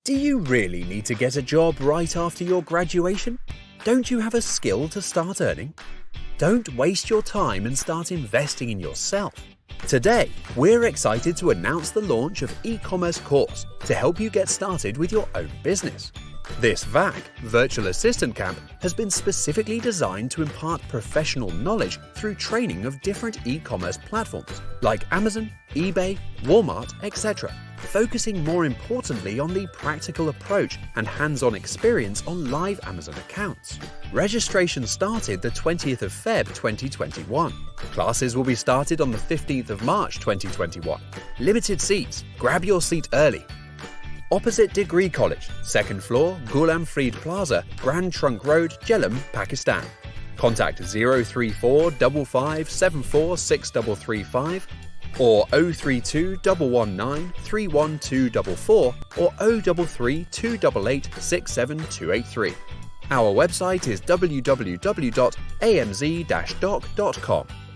Do you really need to get a job right after your graduation? Don't you have a skill to start earning? Don't waste your time and start investing in yourself. Today, we're excited to announce the launch of eCommerce course to help you get started with your own business. This VAC, Virtual Assistant Camp, has been specifically designed to impart professional knowledge through training of different e-commerce platforms like Amazon, eBay, Walmart, etc., focusing more importantly on the practical approach and hands-on experience on live Amazon accounts. Registration started the 20th of Feb 2021. Classes will be started on the 15th of March 2021. Limited seats. Grab your seat early. Opposite Degree College, 2nd floor, Ghulam Freed Plaza, Grand Trunk Road, Jhelum, Pakistan. Contact 034 55 74 6335 or 032 119 31244 or 033 288 67283. Our website is www.amz-doc.com.